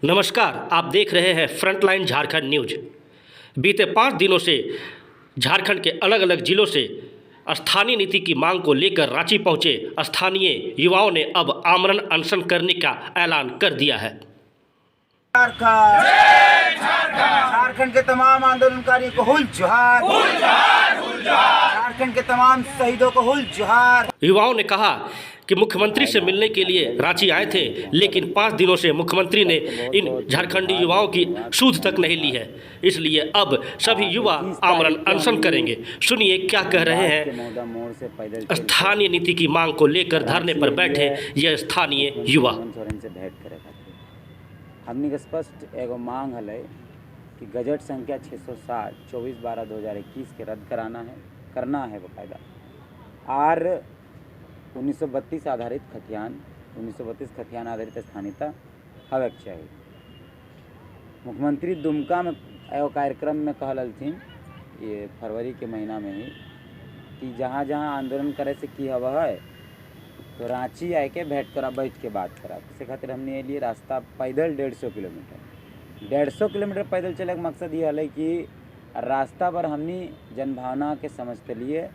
नमस्कार, आप देख रहे हैं फ्रंटलाइन झारखंड न्यूज। बीते 5 दिनों से झारखंड के अलग अलग जिलों से स्थानीय नीति की मांग को लेकर रांची पहुंचे स्थानीय युवाओं ने अब आमरण अनशन करने का ऐलान कर दिया है। झारखंड के तमाम आंदोलनकारियों को हुल जोहार, झारखंड के तमाम शहीदों को हुल जोहार। युवाओं ने कहा कि मुख्यमंत्री से मिलने के लिए रांची आए थे, लेकिन 5 दिनों से मुख्यमंत्री ने इन झारखंडी युवाओं की सूध तक नहीं ली है। इसलिए अब सभी युवा आमरण अनशन करेंगे। सुनिए क्या कह रहे हैं स्थानीय नीति की मांग को लेकर धरने पर बैठे यह स्थानीय युवा। हमने के स्पष्ट एगो मांग है कि गजट संख्या 660 24/12/2021 के रद्द करना है बकायदा, और 1932 आधारित खतियान आधारित स्थानीयता हवे के चाहिए। मुख्यमंत्री दुमका में एगो कार्यक्रम में कहलथिन ये फरवरी के महीना में ही कि जहाँ जहाँ आंदोलन करे से की हवा है तो रांची आए के बैठ के बात करा। इसे खातिर हमने लिए रास्ता पैदल 150 किलोमीटर पैदल चले का मकसद ये है कि रास्ता पर हमने जनभावना के समझते लिए,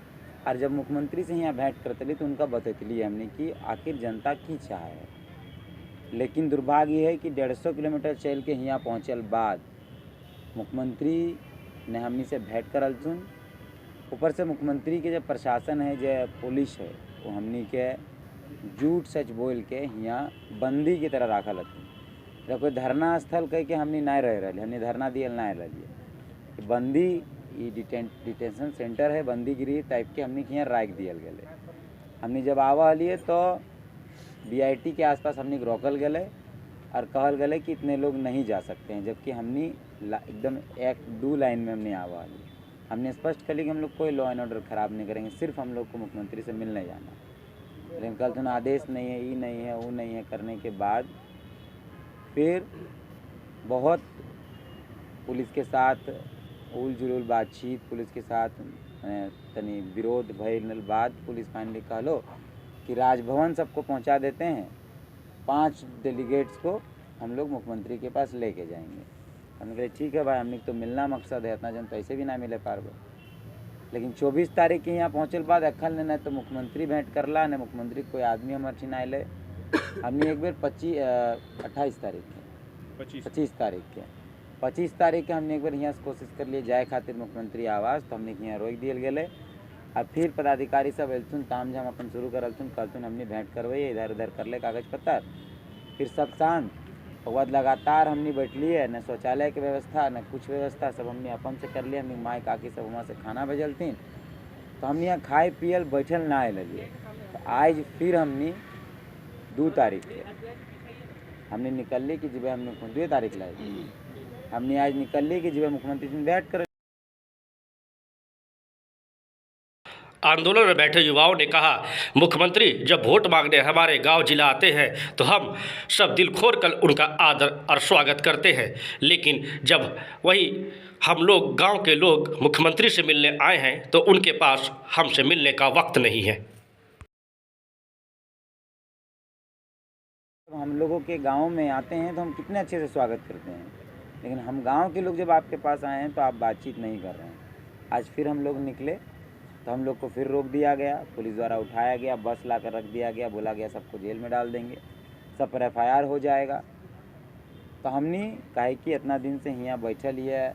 और जब मुख्यमंत्री से यहाँ भेंट करते लिए तो उनका बतते लिए हमने कि आखिर जनता की चाह है। लेकिन दुर्भाग्य ये है कि 150 किलोमीटर चल के यहाँ पहुँचल बाद मुख्यमंत्री ने हमने से भेंट करल सुन। ऊपर से मुख्यमंत्री के जो प्रशासन है, जो पुलिस है, वो हमने के झूठ सच बोल के यहाँ बंदी की तरह रखल हथिन। जब कोई धरना स्थल कह के हमने नहीं रह रही, हमने धरना दियल नहीं रही। बंदी ये डिटेंशन सेंटर है, बंदीगिरी टाइप के हमने यहाँ राख दियल गए। हमने जब आवा लिए तो BIT के आसपास हमने रोकल गए और कहल गए कि इतने लोग नहीं जा सकते हैं, जबकि हमने एकदम 1-2 लाइन में हमने आवा लिए। हमने स्पष्ट कर ली कि हम लोग कोई लॉ एंड ऑर्डर ख़राब नहीं करेंगे, सिर्फ हम लोग को मुख्यमंत्री से मिलने जाना। लेकिन कल तो आदेश नहीं है, ये नहीं है, वो नहीं है करने के बाद फिर बहुत पुलिस के साथ उल जुलूल बातचीत, पुलिस के साथ तनी विरोध भइल बाद पुलिस फाइनली कहलो कि राजभवन सबको पहुंचा देते हैं, 5 डेलीगेट्स को हम लोग मुख्यमंत्री के पास लेके जाएंगे। हमने कहा ठीक है भाई, हमने तो मिलना मकसद है, इतना जन तो ऐसे भी ना मिले पारबो। लेकिन 24 तारीख के यहाँ पहुँचल बाद अखल ने तो मुख्यमंत्री भेंट करला, न मुख्यमंत्री कोई आदमी हमारे ठिन आए। हमने एक बेर 25 तारीख के हमने एक बार यहाँ से कोशिश कर लिए जाए खातिर मुख्यमंत्री आवास, तो हमने यहाँ रोक दियल गए। और फिर पदाधिकारी सब एलथुन ताम झाम अपन शुरू करलथुन, कहलथुन हमने भेंट करवाई, इधर उधर कर ले कागज पत्तर। फिर सब शांत बाद लगातार हमने बैठलिए, न शौचालय के व्यवस्था न कुछ व्यवस्था, सब हमने अपन से कर लिया। हमने माई काकी सब वहाँ से खाना भेजलथिन, तो हमने यहाँ खाए पियल बैठल ना लिए। तो आज फिर हमने 2 तारीख के हमने निकल ली कि जब हमने 2 तारीख लाए, हमने आज निकल ली कि जब मुख्यमंत्री से बैठ कर। आंदोलन में बैठे युवाओं ने कहा, मुख्यमंत्री जब वोट मांगने हमारे गांव जिला आते हैं तो हम सब दिल खोल कर उनका आदर और स्वागत करते हैं, लेकिन जब वही हम लोग गांव के लोग मुख्यमंत्री से मिलने आए हैं तो उनके पास हमसे मिलने का वक्त नहीं है। हम लोगों के गांव में आते हैं तो हम कितने अच्छे से स्वागत करते हैं, लेकिन हम गांव के लोग जब आपके पास आए हैं तो आप बातचीत नहीं कर रहे हैं। आज फिर हम लोग निकले तो हम लोग को फिर रोक दिया गया, पुलिस द्वारा उठाया गया, बस ला कर रख दिया गया, बोला गया सबको जेल में डाल देंगे, सब पर FIR हो जाएगा। तो हमने कहे कि इतना दिन से यहाँ बैठल है,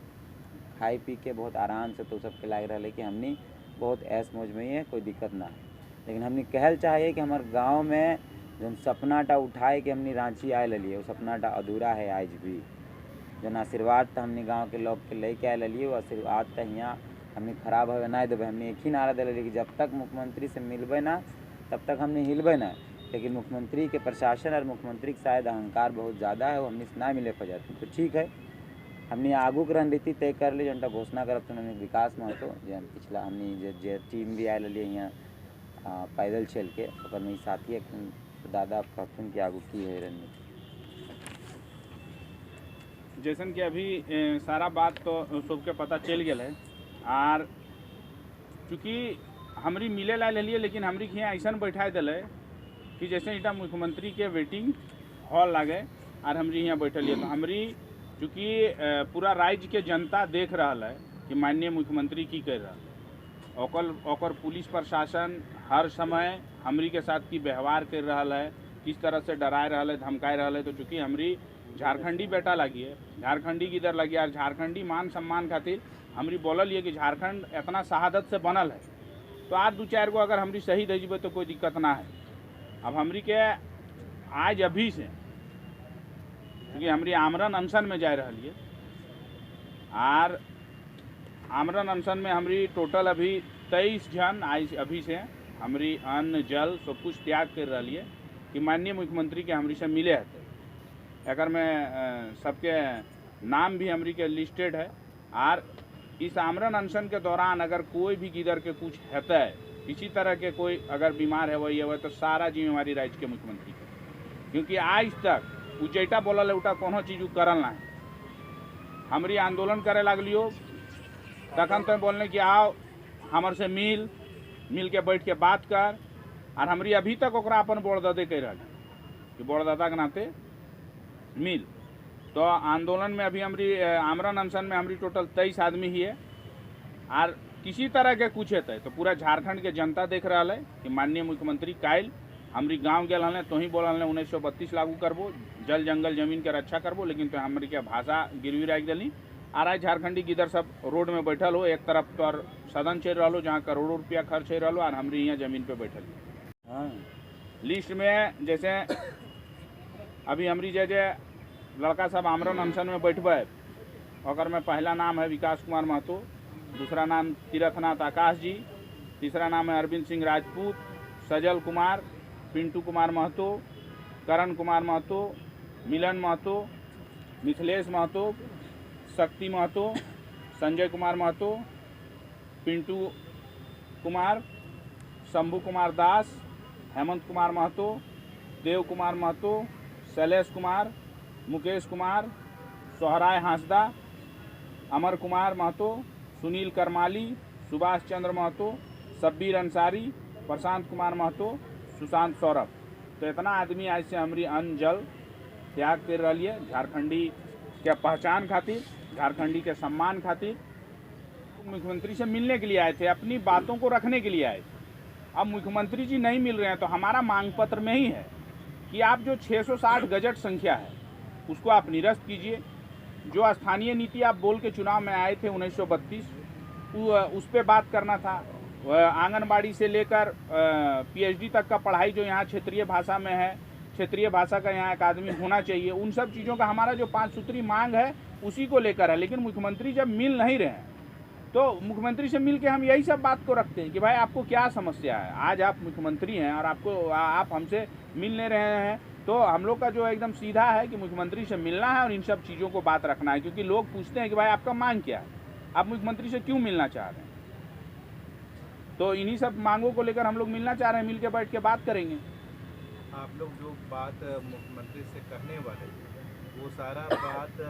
खाई पी के बहुत आराम से, तो सबके लाग रहा है कि हमने बहुत ऐश मौज में ही है, कोई दिक्कत ना है। लेकिन हमने कहल चाहिए कि हमारे गाँव में जन सपनाटा उठाए कि हमने रांची आए लिए, वो सपनाटा अधूरा है आज भी। जन आशीर्वाद तो हमने गांव के लोग के लेके आए लिए, वो आशीर्वाद तो यहाँ हमने खराब है ना देवे। हमने एक ही नारा दिले कि जब तक मुख्यमंत्री से मिलबे ना तब तक हमने हिलबे ना। लेकिन मुख्यमंत्री के प्रशासन और मुख्यमंत्री के शायद अहंकार बहुत ज़्यादा है, वो हमने से ना मिले पर जाते। तो ठीक है, हमने आगू की रणनीति तय कर ली, जनता घोषणा करब तो हमने विकास महतो जो पिछला हमने जो टीम भी आए लिए यहाँ पैदल चल के, और मेरी साथी तो दादा कहथुन कि आगू की है रणनीति। जैसन कि अभी सारा बात तो सबके पता चल गया है, और चूँकि हमारी मिले ला लिए, लेकिन हमारी यहाँ ऐसा बैठा दिले कि जैसे इटा मुख्यमंत्री के वेटिंग हॉल लगे और हमरी यहाँ बैठल है। तो हमरी चूँकि पूरा राज्य के जनता देख रहा है कि माननीय मुख्यमंत्री की कर रहा है, ओकर पुलिस प्रशासन हर समय हमरी के साथ की व्यवहार कर रहा है, किस तरह से डराए रहा है, धमकाए रहा है। तो चूँकि हमरी झारखंडी बेटा लगी है, झारखंडी की इधर लगी है, और झारखंडी मान सम्मान खातिर हमरी बोलल है कि झारखंड इतना शहादत से बनल है, तो आज 2-4 गो अगर हमरी शहीद हो जब तो कोई दिक्कत ना है। अब हमरी के आज अभी से क्योंकि हमरी आमरण अनशन में जा रही है, और आमरण अनशन में हमरी टोटल अभी 23 जन आज अभी से हमरी अन्न जल सब कुछ त्याग कर रही है कि माननीय मुख्यमंत्री के हमरी से मिले हते। अगर में सबके नाम भी हमरी के लिस्टेड है, और इस आमरण अनशन के दौरान अगर कोई भी गिदर के कुछ होता है, किसी तरह के कोई अगर बीमार है वही है, तो सारा जिम्मेवारी राज्य के मुख्यमंत्री के, क्योंकि आज तक उचैटा बोलल उटा कोनो चीज़ करल ना है। हमरी आंदोलन करे लगलियो तखन तो बोलने कि आओ हमर से मिल के बैठ के बात कर, और हमरी अभी तक ओकरा अपन बड़ दादे कह रही कि बड़ दादा के नाते मिल। तो आंदोलन में अभी हमरी आमरण अनशन में हमरी टोटल 23 आदमी ही है, और किसी तरह के कुछ है तो पूरा झारखंड के जनता देख रहा है कि माननीय मुख्यमंत्री काल हमरी गांव गए हमें तो ही बोल 1932 लागू करबो, जल जंगल जमीन के रक्षा करबो, लेकिन तो हमरी के भाषा गिरवी रख दिली। और आज झारखंडी गिदर सब रोड में बैठल हो, एक तरफ तो सदन चल रहा हो जहाँ करोड़ों रुपया खर्च हो रहा हो, और हमरी यहाँ जमीन पे बैठल। हाँ लिस्ट में जैसे अभी हमरी जैसे लड़का सब आमरण अनशन में बैठबे, और में पहला नाम है विकास कुमार महतो, दूसरा नाम तीरथनाथ आकाश जी, तीसरा नाम है अरविंद सिंह राजपूत, सजल कुमार, पिंटू कुमार महतो, करण कुमार महतो, मिलन महतो, मिथिलेश महतो, शक्ति महतो, संजय कुमार महतो, पिंटू कुमार, शंभू कुमार दास, हेमंत कुमार महतो, देव कुमार महतो, शैलेश कुमार, मुकेश कुमार, सोहराय हांसदा, अमर कुमार महतो, सुनील करमाली, सुभाष चंद्र महतो, शब्बीर अंसारी, प्रशांत कुमार महतो, सुशांत सौरभ। तो इतना आदमी आज से हमरी अन्न जल त्याग कर रही है झारखंडी के पहचान खातिर, झारखंडी के सम्मान खातिर। मुख्यमंत्री से मिलने के लिए आए थे, अपनी बातों को रखने के लिए आए थे। अब मुख्यमंत्री जी नहीं मिल रहे हैं, तो हमारा मांग पत्र में ही है कि आप जो 660 गजट संख्या है उसको आप निरस्त कीजिए। जो स्थानीय नीति आप बोल के चुनाव में आए थे 1932, उस पर बात करना था। आंगनबाड़ी से लेकर पीएचडी तक का पढ़ाई जो यहाँ क्षेत्रीय भाषा में है, क्षेत्रीय भाषा का यहाँ अकादमी होना चाहिए, उन सब चीज़ों का हमारा जो 5 सूत्री मांग है उसी को लेकर है। लेकिन मुख्यमंत्री जब मिल नहीं रहे हैं, तो मुख्यमंत्री से मिल के हम यही सब बात को रखते हैं कि भाई आपको क्या समस्या है। आज आप मुख्यमंत्री हैं और आप हमसे मिल नहीं रहे हैं, तो हम लोग का जो एकदम सीधा है कि मुख्यमंत्री से मिलना है और इन सब चीज़ों को बात रखना है। क्योंकि लोग पूछते हैं कि भाई आपका मांग क्या है, आप मुख्यमंत्री से क्यों मिलना चाह रहे हैं। तो इन्हीं सब मांगों को लेकर हम लोग मिलना चाह रहे हैं, मिल के बैठ के बात करेंगे। आप लोग जो बात मुख्यमंत्री से करने वाले वो सारा बात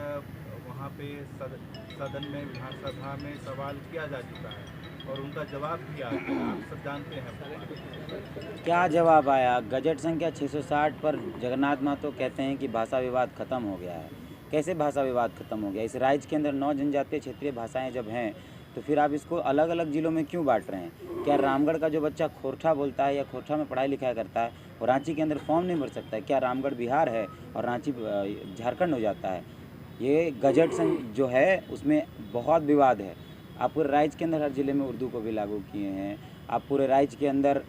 वहाँ पे सदन में, विधानसभा में सवाल किया जा चुका है और उनका जवाब भी आ गया, आप सब जानते हैं। क्या जवाब आया? गजट संख्या 660 पर जगन्नाथ महतो कहते हैं कि भाषा विवाद खत्म हो गया है। कैसे भाषा विवाद खत्म हो गया? इस राज्य के अंदर 9 जनजातीय क्षेत्रीय भाषाएं जब हैं, तो फिर आप इसको अलग अलग ज़िलों में क्यों बांट रहे हैं? क्या रामगढ़ का जो बच्चा खोरठा बोलता है या खोरठा में पढ़ाई लिखाई करता है वो रांची के अंदर फॉर्म नहीं भर सकता है? क्या रामगढ़ बिहार है और रांची झारखंड हो जाता है? ये गजट जो है उसमें बहुत विवाद है। आप पूरे राज्य के अंदर हर ज़िले में उर्दू को भी लागू किए हैं। आप पूरे राज्य के अंदर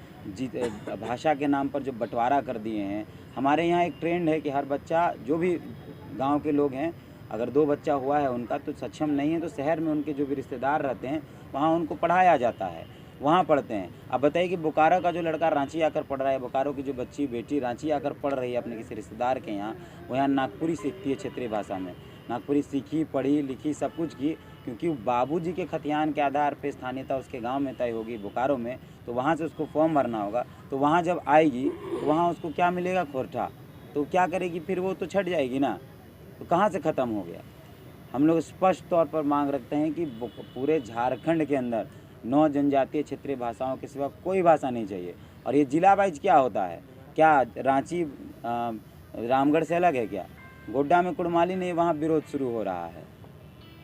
भाषा के नाम पर जो बंटवारा कर दिए हैं। हमारे यहाँ एक ट्रेंड है कि हर बच्चा, जो भी गांव के लोग हैं, अगर 2 बच्चा हुआ है उनका तो सक्षम नहीं है, तो शहर में उनके जो भी रिश्तेदार रहते हैं वहाँ उनको पढ़ाया जाता है, वहाँ पढ़ते हैं। अब बताइए कि बोकारो का जो लड़का रांची आकर पढ़ रहा है, बोकारो की जो बेटी रांची आकर पढ़ रही है अपने किसी रिश्तेदार के यहाँ, वो यहाँ नागपुरी सीखती है क्षेत्रीय भाषा में। नागपुरी सीखी, पढ़ी लिखी, सब कुछ की, क्योंकि बाबूजी के खतियान के आधार पे स्थानीयता उसके गांव में तय होगी बोकारो में, तो वहाँ से उसको फॉर्म भरना होगा। तो वहाँ जब आएगी तो वहाँ उसको क्या मिलेगा? खोरठा। तो क्या करेगी फिर? वो तो छट जाएगी ना। तो कहाँ से ख़त्म हो गया? हम लोग स्पष्ट तौर पर मांग रखते हैं कि पूरे झारखंड के अंदर 9 जनजातीय क्षेत्रीय भाषाओं के सिवा कोई भाषा नहीं चाहिए। और ये जिला वाइज क्या होता है? क्या रांची रामगढ़ से अलग है क्या? गोड्डा में कुड़माली नहीं, वहाँ विरोध शुरू हो रहा है।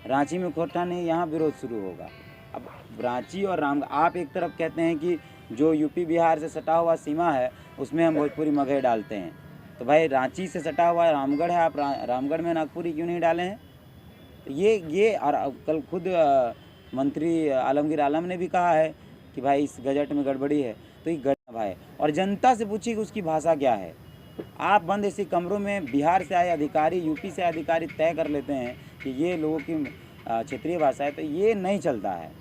रांची में खोरठा नहीं, यहाँ विरोध शुरू होगा। अब रांची और रामगढ़, आप एक तरफ कहते हैं कि जो यूपी बिहार से सटा हुआ सीमा है उसमें हम भोजपुरी मगही डालते हैं, तो भाई रांची से सटा हुआ रामगढ़ है, आप रामगढ़ में नागपुरी क्यों नहीं डाले हैं? तो ये और कल खुद मंत्री आलमगीर आलम ने भी कहा है कि भाई इस गजट में गड़बड़ी है। तो ये गड़बड़ भाई, और जनता से पूछिए कि उसकी भाषा क्या है। आप बंद ऐसे कमरों में बिहार से आए अधिकारी, यूपी से अधिकारी तय कर लेते हैं कि ये लोगों की क्षेत्रीय भाषा है, तो ये नहीं चलता है।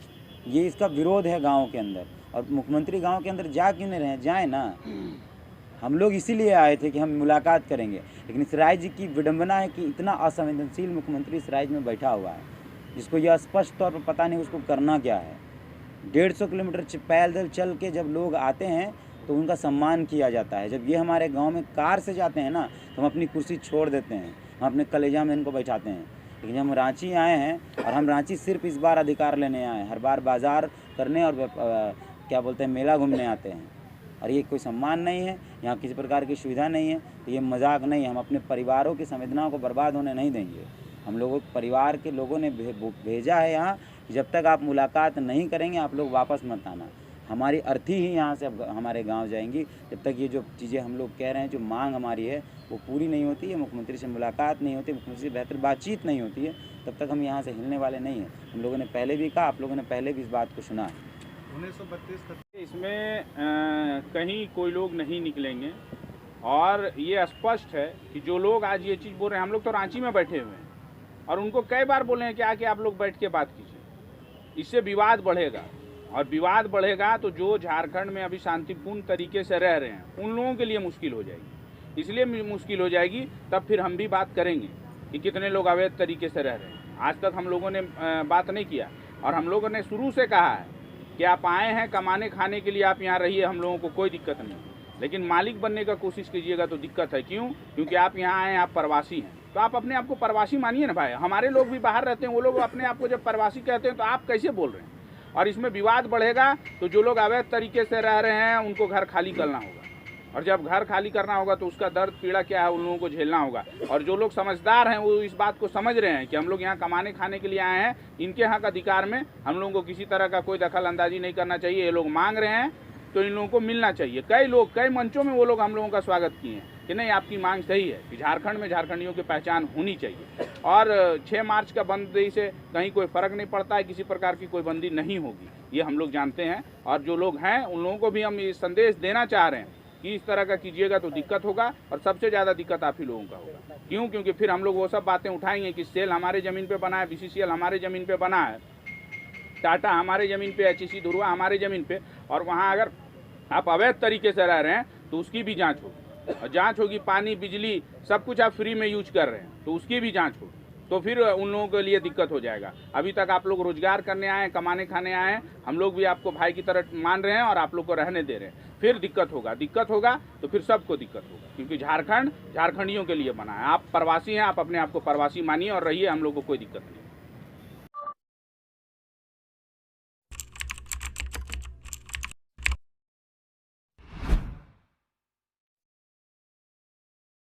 ये इसका विरोध है गाँव के अंदर। और मुख्यमंत्री गाँव के अंदर जा क्यों नहीं रहे? जाए ना। हम लोग इसीलिए आए थे कि हम मुलाकात करेंगे, लेकिन इस राज्य की विडंबना है कि इतना असंवेदनशील मुख्यमंत्री इस राज्य में बैठा हुआ है, जिसको यह स्पष्ट तौर पर पता नहीं उसको करना क्या है। 150 किलोमीटर पैदल चल के जब लोग आते हैं तो उनका सम्मान किया जाता है। जब ये हमारे गांव में कार से जाते हैं ना, तो हम अपनी कुर्सी छोड़ देते हैं, हम अपने कलेजा में इनको बैठाते हैं। लेकिन हम रांची आए हैं, और हम रांची सिर्फ इस बार अधिकार लेने आए हैं। हर बार बाज़ार करने और क्या बोलते हैं मेला घूमने आते हैं, और ये कोई सम्मान नहीं है, यहाँ किसी प्रकार की सुविधा नहीं है। तो ये मजाक नहीं है। हम अपने परिवारों की संवेदनाओं को बर्बाद होने नहीं देंगे। हम लोगों परिवार के लोगों ने भेजा है यहाँ, जब तक आप मुलाकात नहीं करेंगे आप लोग वापस मत आना। हमारी अर्थी ही यहाँ से हमारे गांव जाएंगी। जब तक ये जो चीज़ें हम लोग कह रहे हैं, जो मांग हमारी है वो पूरी नहीं होती है, मुख्यमंत्री से मुलाकात नहीं होती, मुख्यमंत्री से बेहतर बातचीत नहीं होती है, तब तक हम यहाँ से हिलने वाले नहीं हैं। हम लोगों ने पहले भी कहा, आप लोगों ने पहले भी इस बात को सुना है। 1932 इसमें कहीं कोई लोग नहीं निकलेंगे, और ये स्पष्ट है कि जो लोग आज ये चीज़ बोल रहे हैं, हम लोग तो रांची में बैठे हुए हैं और उनको कई बार बोले हैं कि आके आप लोग बैठ के बात कीजिए। इससे विवाद बढ़ेगा, और विवाद बढ़ेगा तो जो झारखंड में अभी शांतिपूर्ण तरीके से रह रहे हैं उन लोगों के लिए मुश्किल हो जाएगी। इसलिए मुश्किल हो जाएगी, तब फिर हम भी बात करेंगे कि कितने लोग अवैध तरीके से रह रहे हैं। आज तक हम लोगों ने बात नहीं किया, और हम लोगों ने शुरू से कहा है कि आप आए हैं कमाने खाने के लिए, आप यहाँ रहिए, हम लोगों को कोई दिक्कत नहीं, लेकिन मालिक बनने का कोशिश कीजिएगा तो दिक्कत है। क्यों? क्योंकि आप यहाँ आए हैं, आप प्रवासी हैं, तो आप अपने आप को प्रवासी मानिए ना भाई। हमारे लोग भी बाहर रहते हैं, वो लोग अपने आप को जब प्रवासी कहते हैं तो आप कैसे बोल रहे हैं? और इसमें विवाद बढ़ेगा तो जो लोग अवैध तरीके से रह रहे हैं उनको घर खाली करना होगा, और जब घर खाली करना होगा तो उसका दर्द पीड़ा क्या है उन लोगों को झेलना होगा। और जो लोग समझदार हैं वो इस बात को समझ रहे हैं कि हम लोग यहाँ कमाने खाने के लिए आए हैं, इनके हक अधिकार में हम लोगों को किसी तरह का कोई दखल अंदाजी नहीं करना चाहिए। ये लोग मांग रहे हैं तो इन लोगों को मिलना चाहिए। कई मंचों में वो लोग हम लोगों का स्वागत किए हैं कि नहीं, आपकी मांग सही है कि झारखंड में झारखंडियों की पहचान होनी चाहिए। और 6 मार्च का बंदी से कहीं कोई फ़र्क नहीं पड़ता है, किसी प्रकार की कोई बंदी नहीं होगी, ये हम लोग जानते हैं। और जो लोग हैं उन लोगों को भी हम ये संदेश देना चाह रहे हैं कि इस तरह का कीजिएगा तो दिक्कत होगा, और सबसे ज़्यादा दिक्कत आप ही लोगों का होगा। क्यों? क्योंकि फिर हम लोग वो सब बातें उठाएंगे कि सेल हमारे ज़मीन पे बना है, BCCL हमारे ज़मीन पे बना है, टाटा हमारे ज़मीन पे, HEC धुरवा हमारे ज़मीन पे, और वहाँ अगर आप अवैध तरीके से रह रहे हैं तो उसकी भी जांच होगी, और जांच होगी। पानी बिजली सब कुछ आप फ्री में यूज कर रहे हैं तो उसकी भी जांच होगी, तो फिर उन लोगों के लिए दिक्कत हो जाएगा। अभी तक आप लोग रोजगार करने आए हैं, कमाने खाने आए हैं, हम लोग भी आपको भाई की तरह मान रहे हैं और आप लोग को रहने दे रहे हैं। फिर दिक्कत होगा तो फिर सबको दिक्कत होगा, क्योंकि झारखंड झारखंडियों के लिए बना है। आप प्रवासी हैं, आप अपने आप को प्रवासी मानिए और रहिए, हम लोग को कोई दिक्कत नहीं।